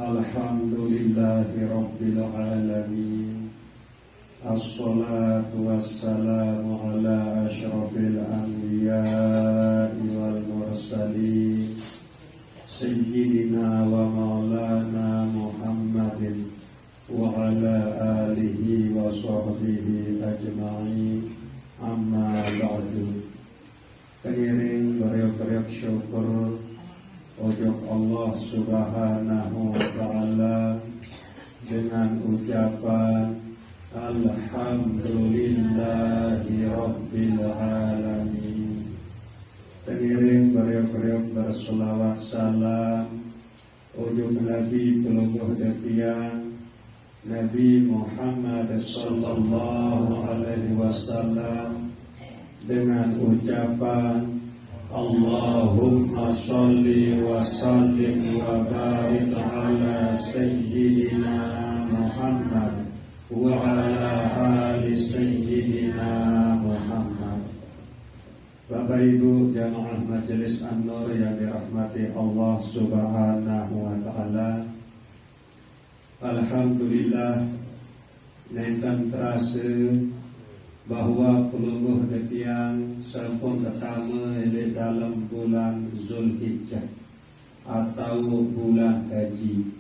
Alhamdulillahi Rabbil Alamin. Assalatu wassalamu ala ashrafil anbiya'i wal mursalin Sayyidina wa maulana Muhammadin wa ala alihi wa sahbihi ajma'in. Amma ba'du. Keiring beriak-beriak syukur ojok Allah Subhanahu wa ta'ala dengan ucapan Alhamdulillahi Rabbil Alamin. Pengiring beriak-beriak berselawat salam ojok Nabi pelungguh detian Nabi Muhammad sallallahu alaihi wasallam dengan ucapan Allahumma sholli wa sallim wa barik ala sayyidina Muhammad wa ala ali sayyidina Muhammad. Bapak Ibu jamaah Majelis An-Nur yang dirahmati Allah Subhanahu wa taala. Alhamdulillah nenten terasa bahwa pelungguh detian sampun pertama di dalam bulan Zulhijjah atau bulan haji.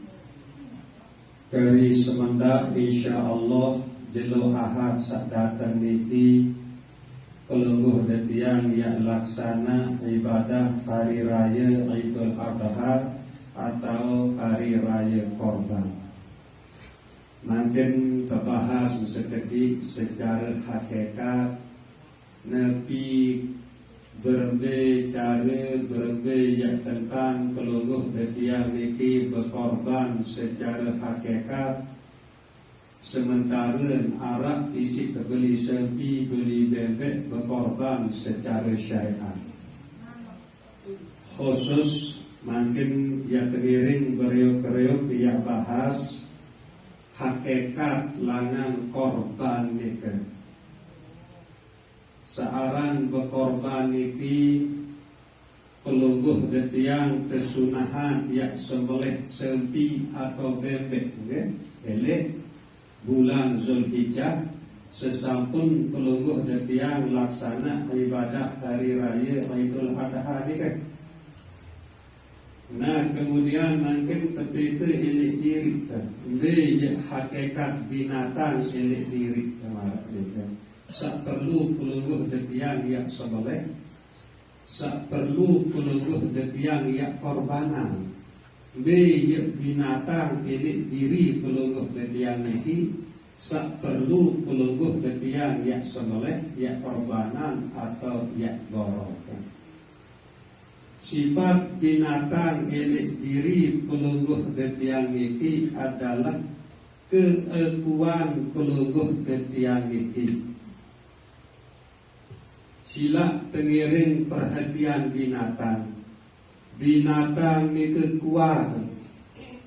Kari semendak insyaallah jelo ahad sak datang niki pelungguh detian yang laksana ibadah hari raya Idul Adha atau hari raya Korban. Makin terbahas seketik secara hakikat Nabi berbicara yang tentang pelungguh detian niki berkorban secara hakikat, sementara arak isi terbeli sempi beli bebek berkorban secara syariat. Khusus makin yang teriring beriuk-beriuk yang bahas hakikat langan korban nika. Searan berkorban niki pelungguh detiang kesunahan yang sembelih sempi atau bebek elek bulan Zulhijjah sesampun pelungguh detiang laksana ibadah hari raya Idul Adha nika. Nah kemudian makin terpita elek diri hakikat binatang elek diri sak perlu pelungguh detiang yang sembelih, sak perlu pelungguh detiang yang korbanan. Binatang elek diri pelungguh detiang niki sak perlu pelungguh detiang yang sembelih, yang korbanan atau yang gorokan. Sifat binatang elek diri pelungguh detiang niki adalah keekuan pelungguh detiang niki. Sila tengiring perhatian binatang. Binatang niki kuat.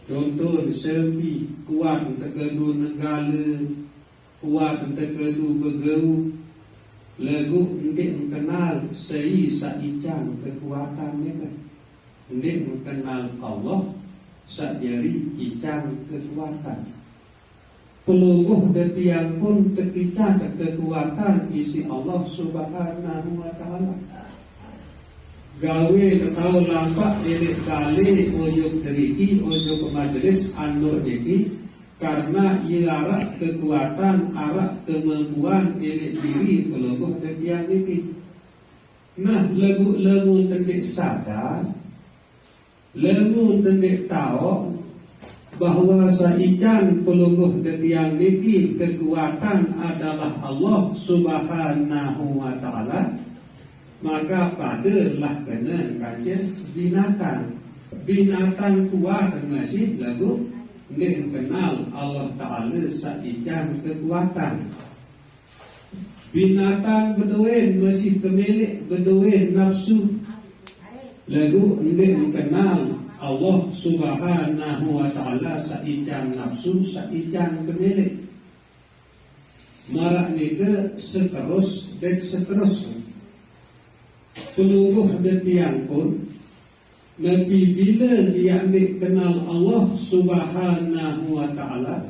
Contoh sempi kuat untuk kedu negala, kuat untuk kedu begau. Lagu ndik mengenal sei saican kekuatan mereka. Ndik mengenal Allah sajari ican kekuatan. Pelungguh detiang pun tekican kekuatan isi Allah Subhanahu wa ta'ala. Gawe tahu lampak elek kali ojo teriki ojo majelis An-Nur niki karena ia arak kekuatan, arak kemampuan elek diri pelungguh detiang niki. Nah, lemu tendik sadar, lemu tendik tahu bahwa saican pelungguh detiang niki kekuatan adalah Allah Subhanahu wa ta'ala, maka padalah kena kajian binatang kuat masih lagu ndik kenal Allah Ta'ala saican kekuatan. Binatang beduin masih kemilik beduin nafsu lagu ndik kenal Allah Subhanahu wa ta'ala saican nafsu saican kemilik. Marak nika seterus. Pelungguh detiang pun Nabi bila dia ambil kenal Allah Subhanahu wa ta'ala,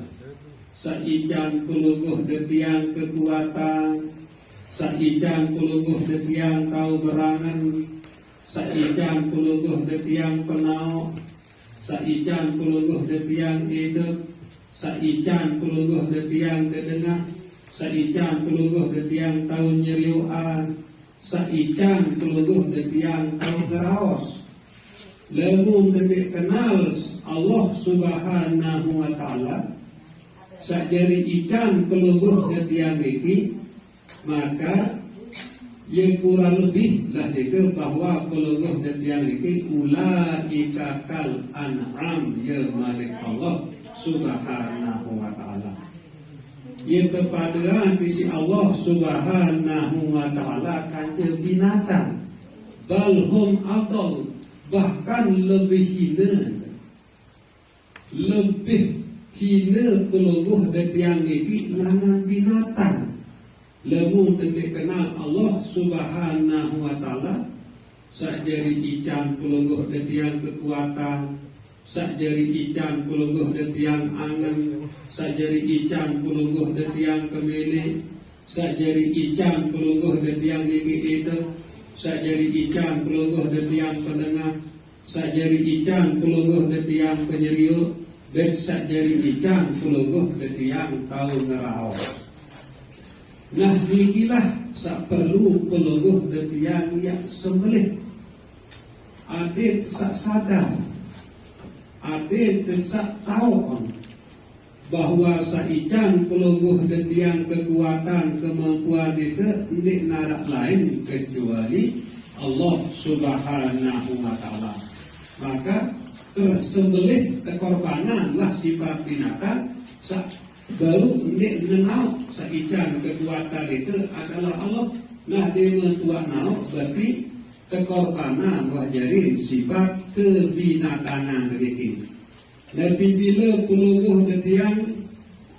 saijan peluguh detiang kekuatan, saijan peluguh detiang tahu berangan, saijan peluguh detiang penau, saijan peluguh detiang hidup, saijan peluguh detiang dedengah, saijan peluguh detiang tahu nyeriuan, saijan peluguh detiang tahu geraos. Lamun dedik kenal Allah Subhanahu wa ta'ala, sajari ikan peluguh detiang iki, maka ia kurang lebih lah dika bahwa peluguh detiang iki ulaika kal an'am, ya malik Allah Subhanahu wa ta'ala. Ia kepadaan di Allah Subhanahu wa ta'ala kanca binatang, balhum adal, bahkan lebih hina peluguh detiang iki langan binatang. Lamun tendik kenal Allah Subhanahu wa ta'ala, sakjari ican peluguh detiang kekuatan, sakjari ican peluguh detiang angan, sakjari ican peluguh detiang kemele, sakjari ican peluguh detiang niki hidup, sakjari ican peluguh detiang pendengar, sakjari ican peluguh detiang penyeriuk, dan sakjari ican peluguh detiang tahu ngerau. Nah nikilah sak perlu peluguh detiang yang sembelih. Adik sak sadar, adik sak tahu bahwa saican peluguh detiang kekuatan kemampuan itu tidak narak lain kecuali Allah Subhanahu wa ta'ala. Maka tersembelih kekorbananlah sifat binatang baru tidak mengenal saican kekuatan itu adalah Allah. Nah dia mentuak nau berarti kekorbanan wajarin sifat kebinatangan sedikit. Nabi bila peluguh detiang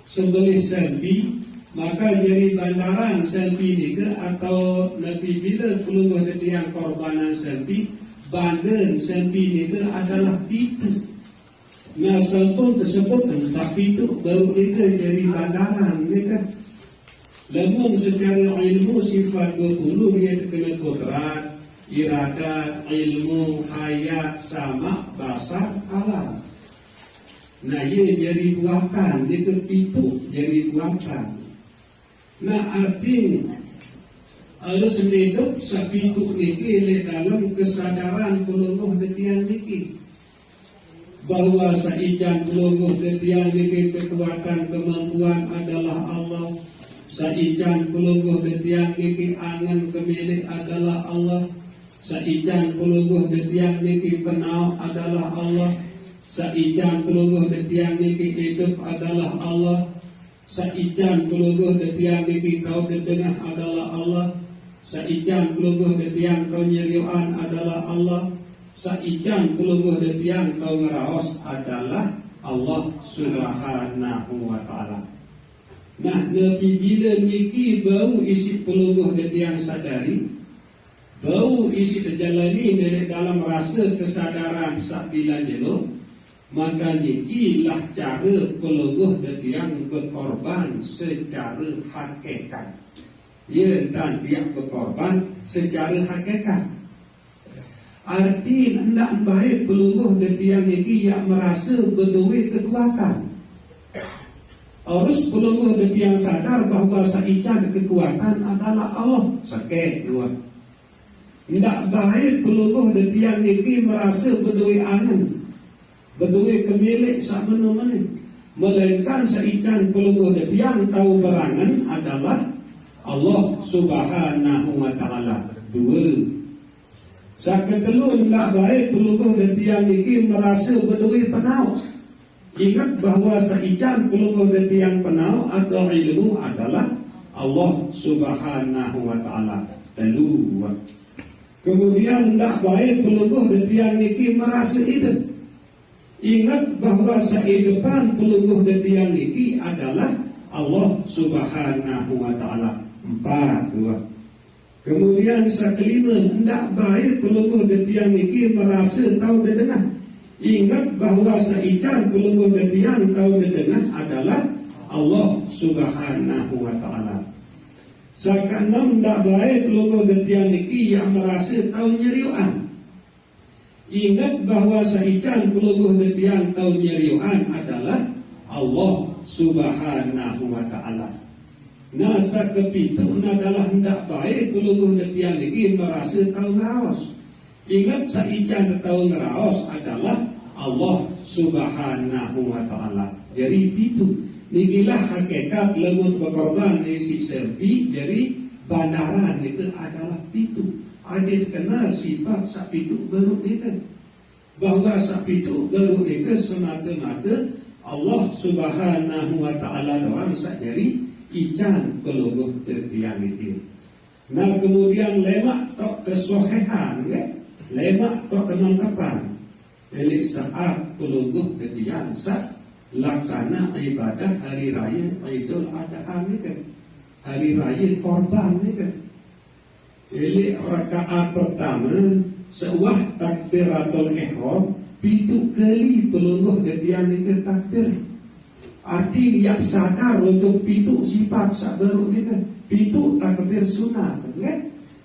sembelih sempi, maka jadi bandaran sempi ni ke, atau Nabi bila peluguh detiang korbanan sempi, bandan sempi ni ke adalah pitu. Nah sempun tersebut tak pitu baru itu jadi bandaran ni kan. Namun secara ilmu sifat 20 dia terkena kodrat, iradat, ilmu, hayat, sama, basar, alam. Nah ia jadi buahkan, dia kepitu jadi buahkan. Nah artinya harus hidup sapitu niki le dalam kesadaran peluguh detiang niki, bahwa saijan peluguh detiang niki kekuatan kemampuan adalah Allah, saijan peluguh detiang niki angan kemilik adalah Allah, saijan peluguh detiang niki penau adalah Allah, saijan peluguh detiang niki hidup adalah Allah, saijan peluguh detiang niki kau dedengah adalah Allah, saijan peluguh detiang kau nyeriuan adalah Allah, saijan peluguh detiang kau ngeraos adalah Allah Subhanahu wa ta'ala. Nah Nabi bila niki bau isi peluguh detiang sadari, bau isi terjalani dari dalam rasa kesadaran sabila jelo, maka nikilah cara peluguh detiang berkorban secara hakikat. Ya dan dia berkorban secara hakikat. Arti hendak baik peluguh detiang niki yang merasa berdua kekuatan. Harus peluguh detiang sadar bahawa saican kekuatan adalah Allah. Sakit dua. Hendak baik peluguh detiang niki merasa berdua angan, berdua kemilik sak mana-mana, melainkan saican peluguh detiang tahu berangan adalah Allah Subhanahu wa ta'ala. Dua. Saketelu hendak baik peluguh detiang niki merasa berdua penau. Ingat bahawa saican peluguh detiang penau atau ilmu adalah Allah Subhanahu wa ta'ala. Telu. Kemudian hendak baik peluguh detiang niki merasa hidup. Ingat bahawa sehidupan peluguh detiang niki adalah Allah Subhanahu wa ta'ala. 4. Kemudian kelima, hendak baik pelungguh detiang niki merasa tahu dedengah. Ingat bahawa seican pelungguh detiang tahu dedengah adalah Allah Subhanahu wa taala. Sakanam hendak baik pelungguh detiang niki yang merasa tahu nyeriuan. Ingat bahawa seican pelungguh detiang tahu nyeriuan adalah Allah Subhanahu wa taala. Nasa kepitu adalah hendak baik pelungguh detiang niki merasa tahu ngeraos. Ingat saican tahu ngeraos adalah Allah Subhanahu wa taala. Jadi pitu nikilah hakikat lemut berkorban dari si serpi. Jadi bandaran itu adalah pitu. Ada kenal sifat sak pitu beruk nika. Bahawa sak pitu beruk nika semata-mata Allah Subhanahu wa taala doang sak jari ican pelungguh detiang itu. Nah kemudian lemak tok kesohehan, lemak tok kemantapan. Jadi saat pelungguh detiang sak laksana ibadah hari raya Idul Adha ni kan, hari raya korban ni kan. Jadi rakaat pertama seuah takbiratul ihram pitu kali pelungguh detiang ni ke takbir. Arti dia sadar untuk pitu sifat sabaru ni kan. Pitu takbir sunat kan.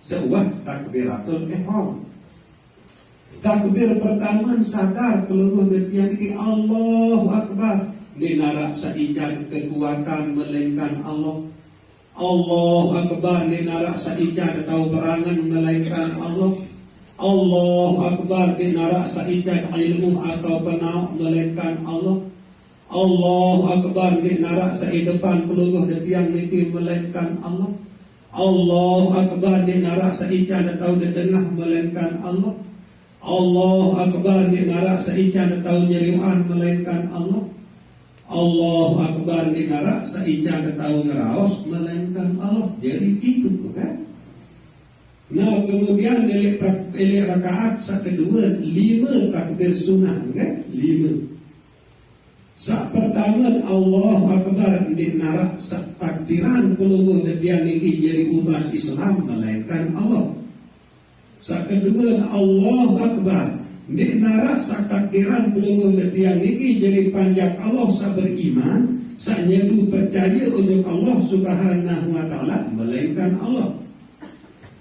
Seuah takbiratul ihram. Takbir pertama sadar pelungguh detiang ni Allahu Akbar. Ni narak saijan kekuatan melainkan Allah. Allahu Akbar ni narak saijan tahu berangan melainkan Allah. Allahu Akbar ni narak saijan ilmu atau penau melainkan Allah. Allahu Akbar ni narak sai depan pelungguh detiang niki melainkan Allah. Allahu Akbar ni narak saican atau dedengah melainkan Allah. Allahu Akbar ni narak saican atau nyeriuan melainkan Allah. Allahu Akbar ni narak saican atau ngeraos melainkan Allah. Jadi itu kan. Nah kemudian dari rakaat kedua 5 takbir sunnah kan? 5. Saat pertama Allahu Akbar di narak takdiran pelungguh detiang niki jadi umat Islam melainkan Allah. Saat kedua Allahu Akbar di narak takdiran pelungguh detiang niki jadi panjang Allah sa beriman, sa nyedu percaya untuk Allah Subhanahu wa taala melainkan Allah.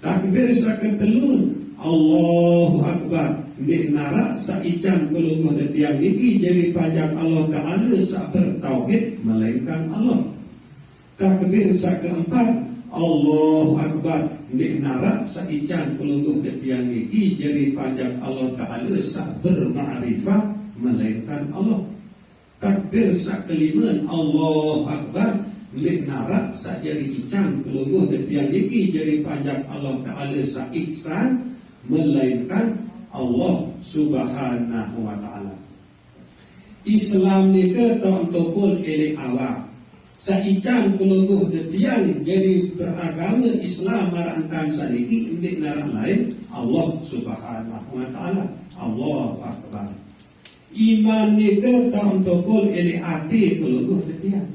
Takbir sa ketelun Allahu Akbar di narak saican pelungguh detiang niki jadi pajak Allah Ta'ala sa bertauhid melainkan Allah. Takbir sa keempat Allahu Akbar di narak saican pelungguh detiang niki jadi pajak Allah Ta'ala sa berma'rifah melainkan Allah. Takbir sa kelima Allahu Akbar di narak sa jadi ican pelungguh detiang niki jadi pajak Allah Ta'ala sa ihsan melainkan Allah Subhanahu wa taala. Islam ni ke tonton elek awak. Saican pelungguh detiang jadi beragama Islam marantan saniki indik narak lain Allah Subhanahu wa taala. Allahu Akbar. Iman ni ke tonton elek ati pelungguh detiang.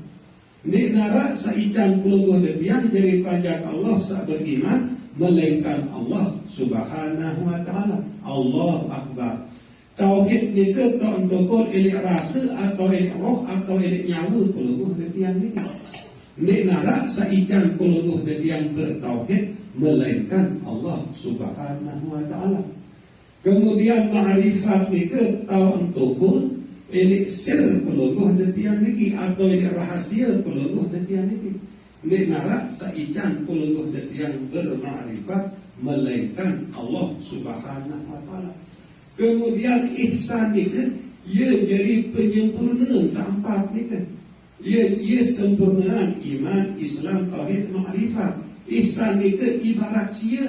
Indik narak saican pelungguh detiang jadi panjang Allah sa beriman melainkan Allah Subhanahu wa taala. Allahu Akbar. Tauhid ni ke tonton elek rasa atau elek roh atau elek nyawa pelungguh detiang ni. Nek narak saican pelungguh detiang bertauhid melainkan Allah Subhanahu wa taala. Kemudian ma'rifat ni ke tonton elek sir pelungguh detiang niki atau elek rahasia pelungguh detiang niki. Nek narak saican pelungguh detiang berma'rifat melainkan Allah Subhanahu wa taala. Kemudian ihsan ni kan ia jadi penyempurnaan sampat ni kan. Ia sempurnaan iman, Islam, tauhid, makrifat. Ihsan ni kan ibarat sia.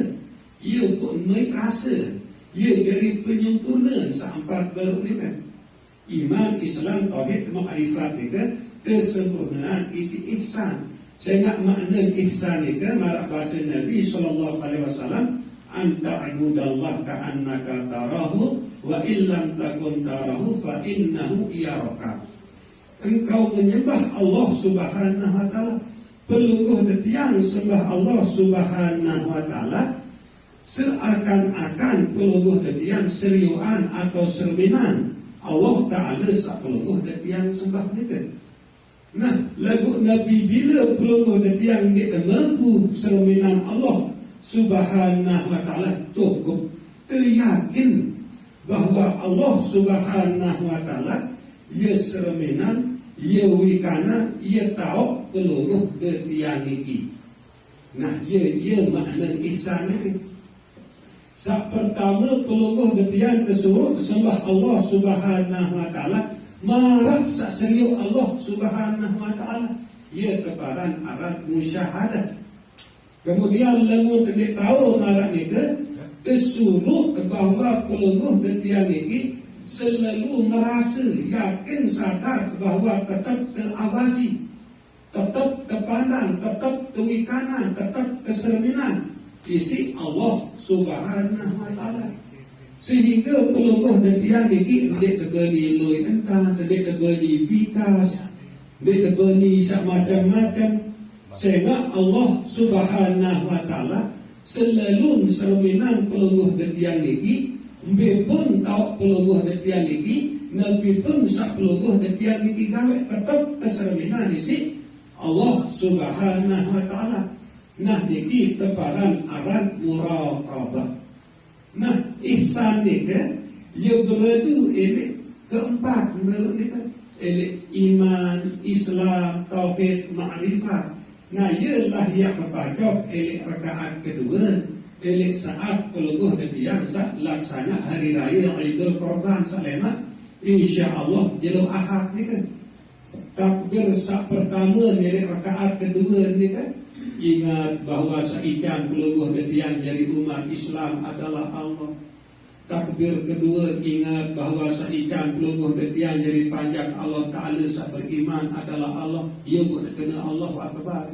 Ia pun naik rasa. Ia jadi penyempurnaan sampat baru ni kan. Iman, Islam, tauhid, makrifat ni kan kesempurnaan isi ihsan. Sehingga makna ihsan ni kan marak bahasa Nabi SAW anta'budallah ka'annaka tarahu wa illam takun tarahu fa innahu yaraka. Engkau menyembah Allah Subhanahu wa taala pelungguh detiang sembah Allah Subhanahu wa taala seakan-akan pelungguh detiang seriuan atau serminan Allah taala sak pelungguh detiang sembah mereka. Nah, lagu Nabi bila pelungguh detiang dia mampu serminan Allah Subhanahu wa taala cukup teryakin bahawa Allah Subhanahu wa taala ia serminan, ia wikana, ia tahu pelungguh detiang iki. Nah, ia makna ihsan ini. Sak pertama pelungguh detiang tersebut sembah Allah Subhanahu wa taala marah sak serius Allah Subhanahu wa taala. Ia keparan arat musyahadat. Kemudian lamun tidak tahu marah ni ke tersuluh bahawa pelungguh detiang ini selalu merasa yakin sadar bahawa tetap terawasi, tetap terpandang, tetap terwikanan, tetap keserminan isi Allah Subhanahu wa taala. Sehingga pelungguh detiang ini tidak terberi loi entah, tidak terberi bikas, tidak terberi macam-macam. Sehingga Allah Subhanahu wa taala selalu serminan pelungguh detiang ini. Nabi pun tahu pelungguh detiang ini, Nabi pun sak pelungguh detiang ini gawe tetap keserminan isi Allah Subhanahu wa taala. Nah, niki teparan aran muraqabah. Nah, ihsan ni kan ia beradu elek keempat menurut ni kan elek iman, Islam, tauhid, ma'rifat. Nah, ialah yang kepacok elek rakaat kedua, elek saat pelungguh detiang sak laksana hari raya Idul Qurban salema insya-Allah jelo Ahad ni kan. Takbir sak pertama elek rakaat kedua ni kan. Ingat bahawa seikan pelungguh detiang jadi umat Islam adalah Allah. Takbir kedua ingat bahawa seikan pelungguh detiang jadi panjang Allah Ta'ala sak beriman adalah Allah. Ia pun kena Allahu Akbar.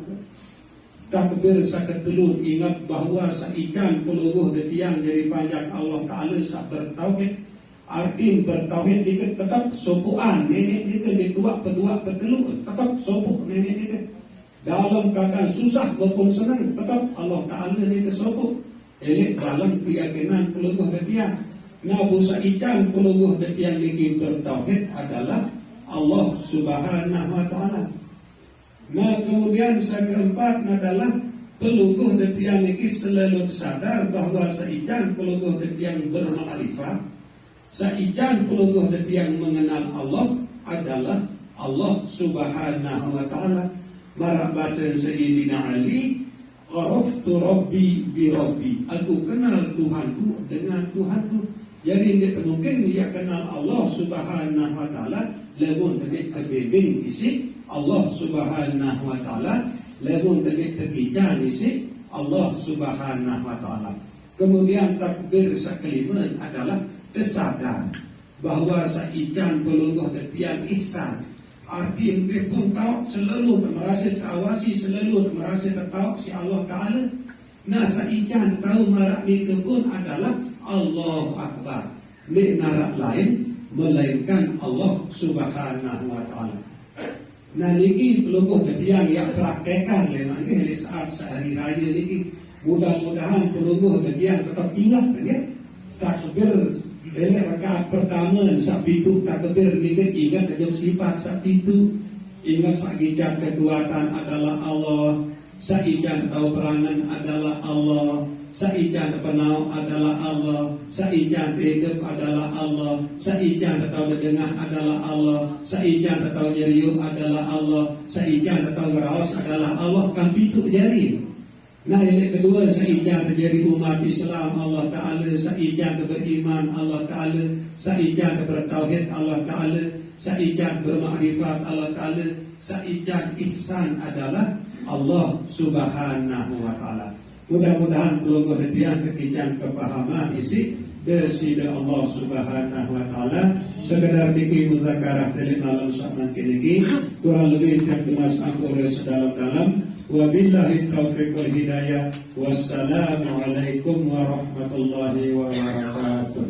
Takbir sak kedua ingat bahawa seikan pelungguh detiang jadi panjang Allah Ta'ala sak bertauhid. Arti bertauhid ni tetap sopuan nenek ni ke dua pedua petelu tetap sopuk nenek ni ke. Dalam keadaan susah maupun senang tetap Allah Ta'ala ni kesopuk. Elek dalam keyakinan pelungguh detiang. Nah, busa ikan pelungguh detiang ini bertauhid adalah Allah Subhanahu wa taala. Nah, kemudian yang keempat adalah pelungguh detiang ini selalu sadar bahawa seikan pelungguh detiang bermakrifat, seikan pelungguh detiang mengenal Allah adalah Allah Subhanahu wa taala. Barak bahasa Sayyidina Ali, araftu rabbi bi rabbi. Aku kenal Tuhanku dengan Tuhanku. Jadi dia mungkin dia kenal Allah Subhanahu wa taala lamun dengan kebebing isi Allah Subhanahu wa taala, lamun dengan kebijan isi Allah Subhanahu wa taala. Kemudian takbir sekelima adalah tersadar bahawa seikan pelungguh detiang ihsan. Arti mereka pun tahu selalu merasa terawasi, selalu merasa tertahu si Allah Ta'ala. Nah, seikan tahu marak ni pun adalah Allahu Akbar. Ni narak lain melainkan Allah Subhanahu wa taala. Nah, niki pelungguh detiang yang praktekan memang ni saat sehari raya niki. Mudah-mudahan pelungguh detiang tetap ingat ya. Takbir elek rakaat pertama sak pitu takbir ni ingat ajak sifat sak pitu. Ingat sak gijak kekuatan adalah Allah, sak ijan tahu perangan adalah Allah, sak ijan penau adalah Allah, sak ijan hidup adalah Allah, sak ijan tahu dengar adalah Allah, sak ijan tahu nyeriuk adalah Allah, sak ijan tahu ngeraos adalah Allah. Kan pitu jari. Nah, yang kedua, seijan terjadi umat Islam Allah Ta'ala, seijan beriman Allah Ta'ala, seijan bertauhid Allah Ta'ala, seijan bermakrifat Allah Ta'ala, seijan ihsan adalah Allah Subhanahu wa taala. Mudah-mudahan pelungguh detiang kekijan kepahaman isi desida Allah Subhanahu wa taala. Sekedar niki muzakarah dari malam sama kini kurang lebih terkemas ampura sedalam-dalam. Wabillahi taufiq wal hidayah. Wassalamualaikum warahmatullahi wabarakatuh.